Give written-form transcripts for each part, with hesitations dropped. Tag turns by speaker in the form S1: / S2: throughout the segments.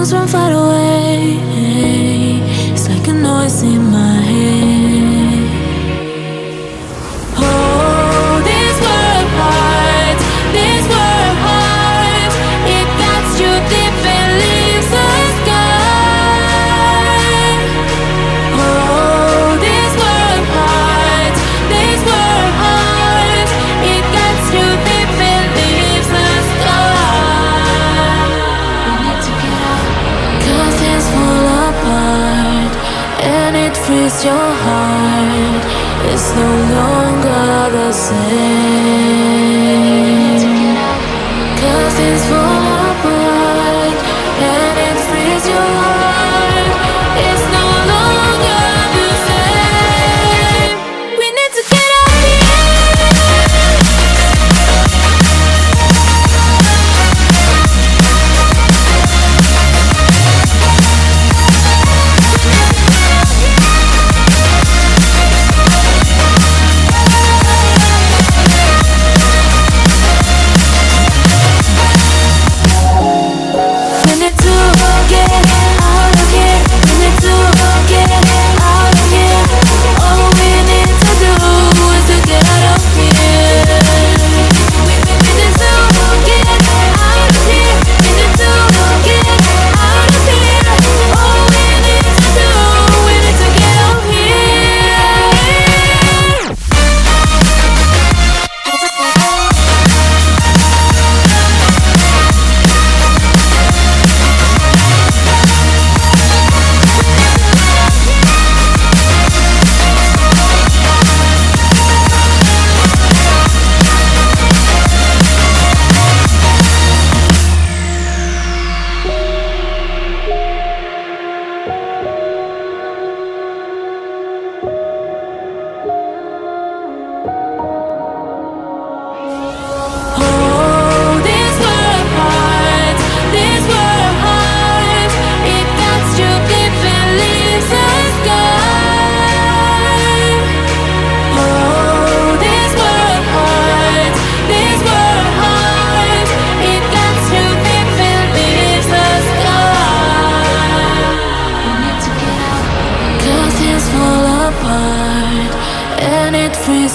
S1: comes from far away. It's like a noise in my head. Oh, this world hurts, this world hurts. It cuts you deep and leaves a scar. Oh, this world hurts, this world hurts. It cuts you deep and leaves a scar. We need to get out, 'cause things fall apart and it frees your heart. It's no longer the same. 'Cause things fall apart and it frees your heart. It's no longer the same. We need to get out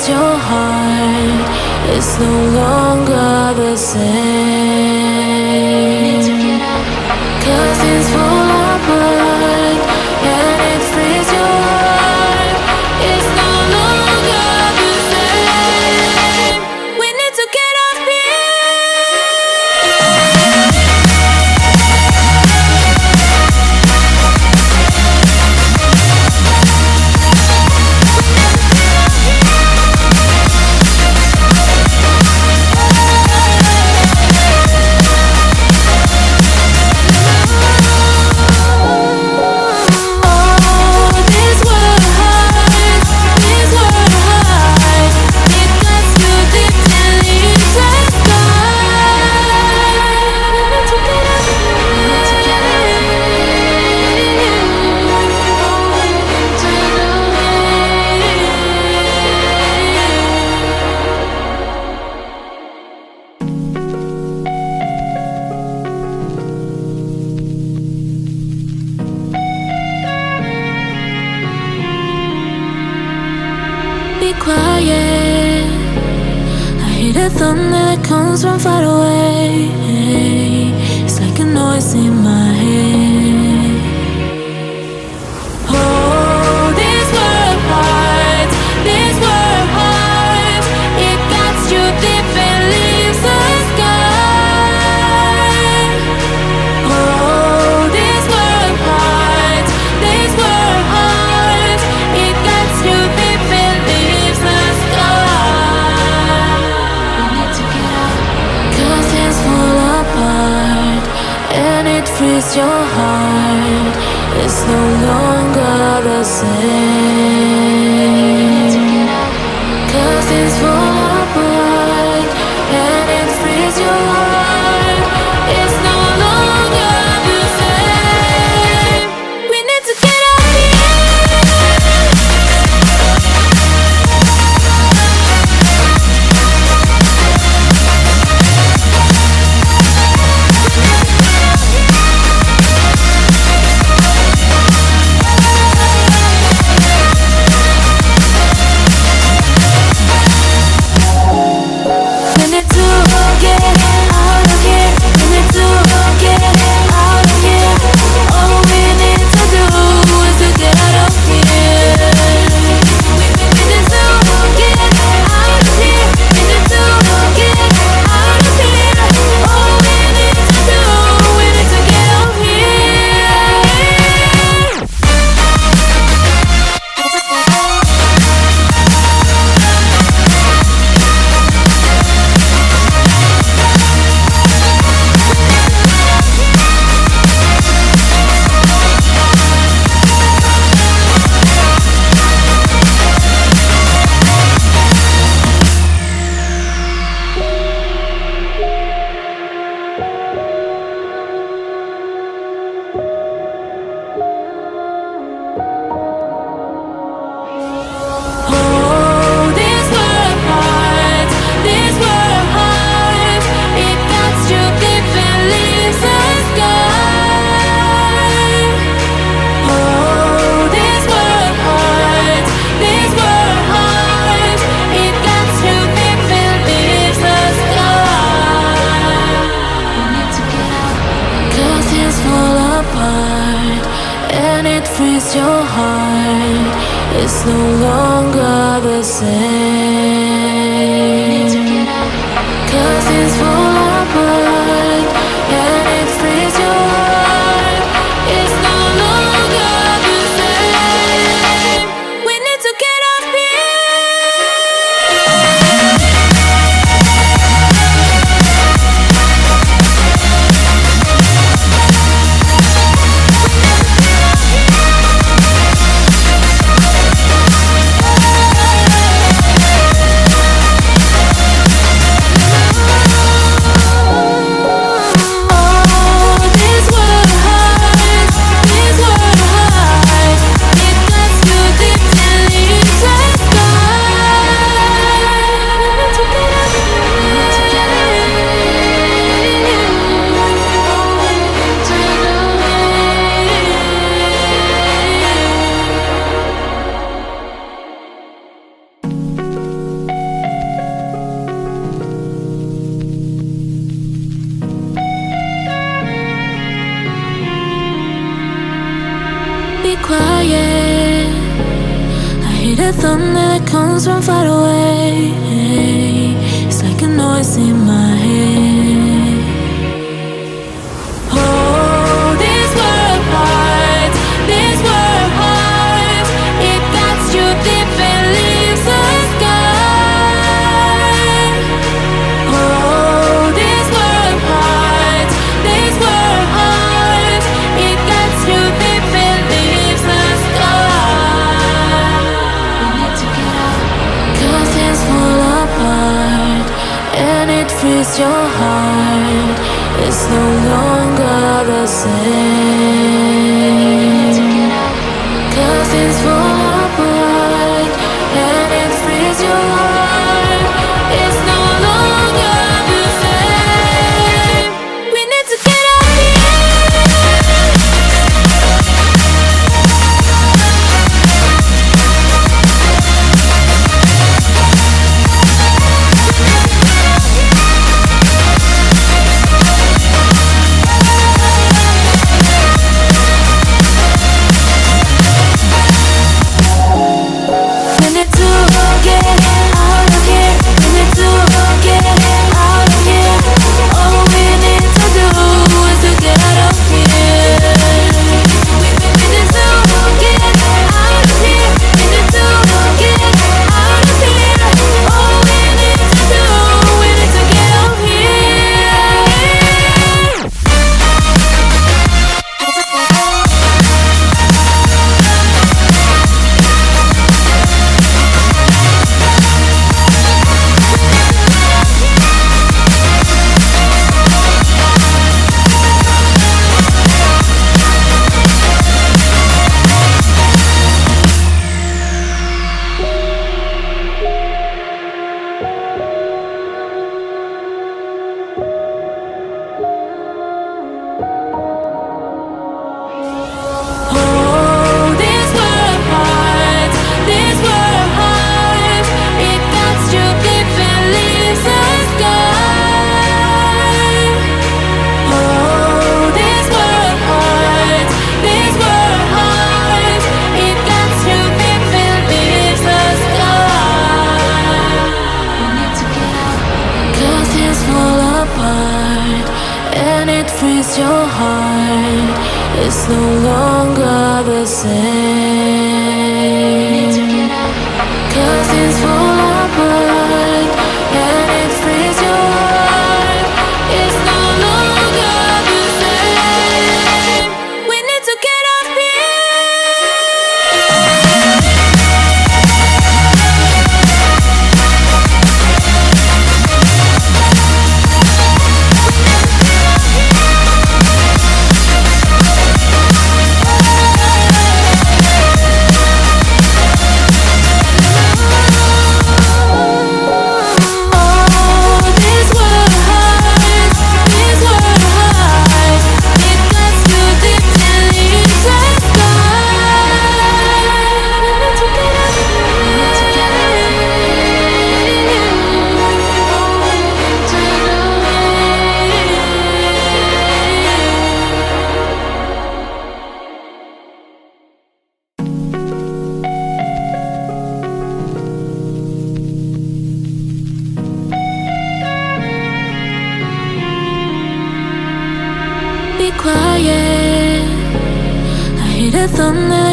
S1: your heart. It's no longer the same. 'Cause things fall apart and it frees your heart. It's no longer the same. We need to get up quiet. I hear the thunder that comes from far away. It's like a noise in my head. Oh, this world hurts, this world hurts. It cuts you deep and leaves a scar. Oh, this world hurts, this world hurts. It cuts you deep and leaves a scar. We need to get out, 'cause things fall apart and it frees your heart. It's no longer the same. 'Cause things fall apart and it frees your heart. It's no longer the same. We need to get out here. apart, and it frees your heart. It's no longer the same. 'Cause things fall apart, and it frees your heart. It's no longer the same. We need to get up quiet. I hear the thunder that comes from far away. It's like a noise in my head. Oh, these were apart, these were apart. It cuts you deep and leaves the sky. Oh, these were apart, these were apart. It cuts you deep and leaves the sky. We need to get up. 'Cause things fall apart, and it frees your heart. It's no longer the same. 'Cause things fall apart, and it frees your heart. It's no longer the same. We need to get up your heart. It's no longer the same. 'Cause things fall apart, and it frees your heart. It's no longer the same. We need to get up here.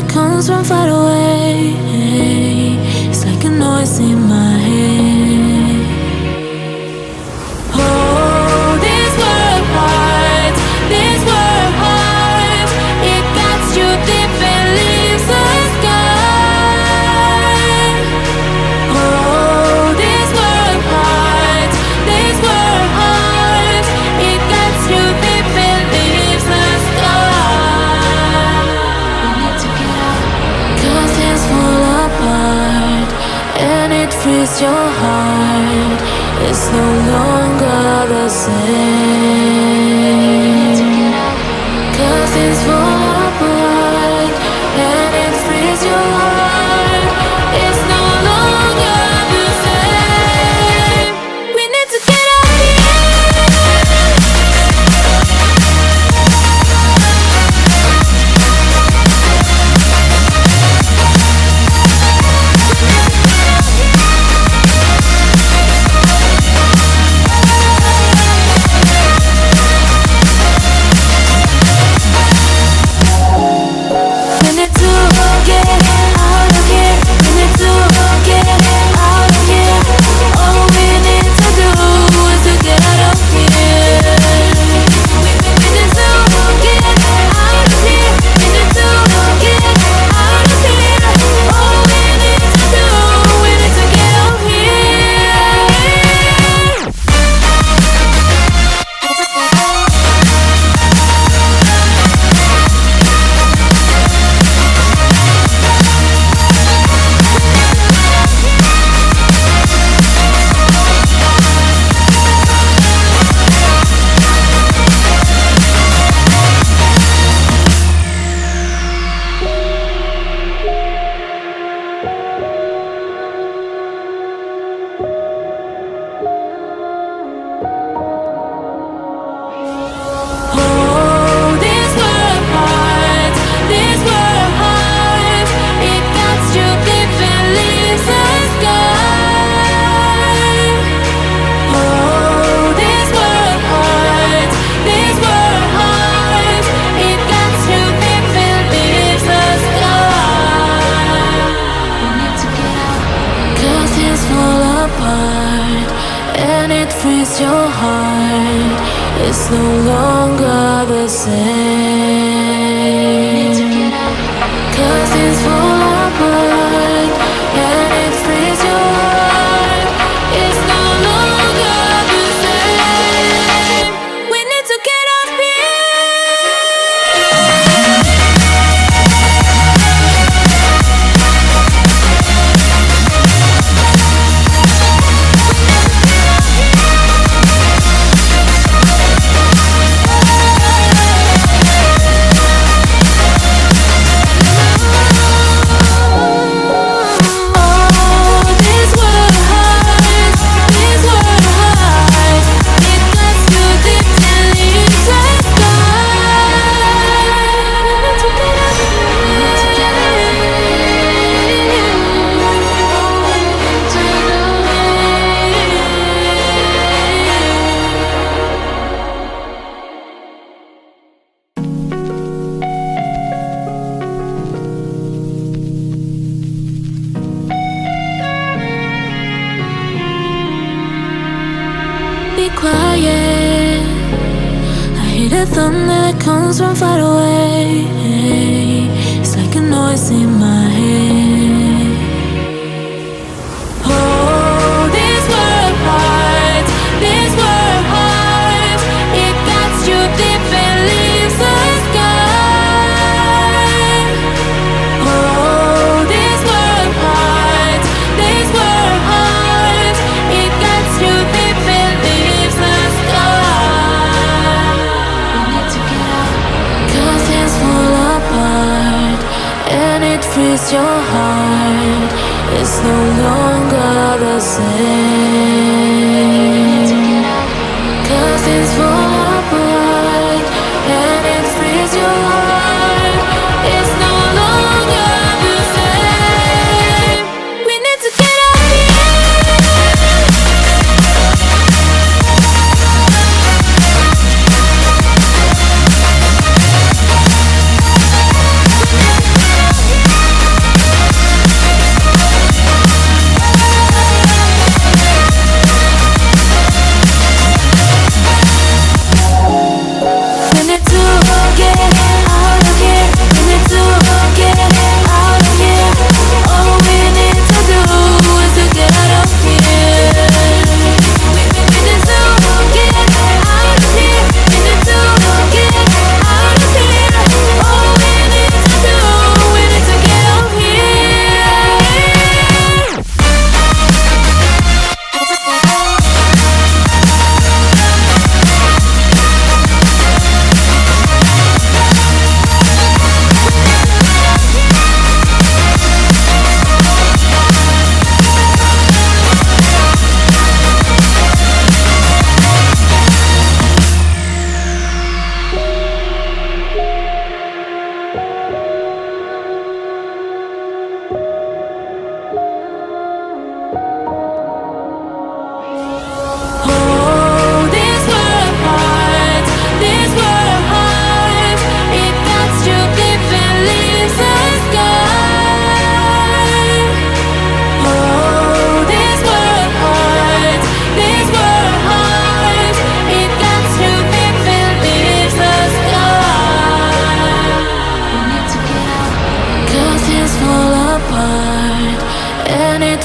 S1: that comes from far away. It's like a noise in my head. Oh, these were hearts, these were hearts. It cuts you deep and leaves a scar. Oh, these were hearts, these were hearts. It cuts you deep and leaves a scar. We need to get out, 'cause things fall apart and it frees your heart. It's no longer the same. 'Cause things fall apart and it frees your heart. It's no longer the same. We need to get out of your heart. It's no longer the same. 'Cause things fall apart and it frees your heart. It's no longer the same. We need to get out quiet. I hear the thunder that comes from far away. It's like a noise in my head. Oh, these were hearts, these were hearts. It cuts you deep and leaves a scar. Oh, these were hearts, these were hearts. It cuts you deep and leaves a scar. We need to get out, 'cause things fall apart and it frees your heart. It's no longer the same. 'Cause things fall apart and it frees your heart. It's no longer the same. We need to get out of here.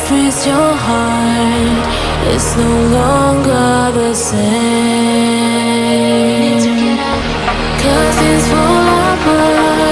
S1: freeze your heart. It's no longer the same. 'Cause it's full of blood.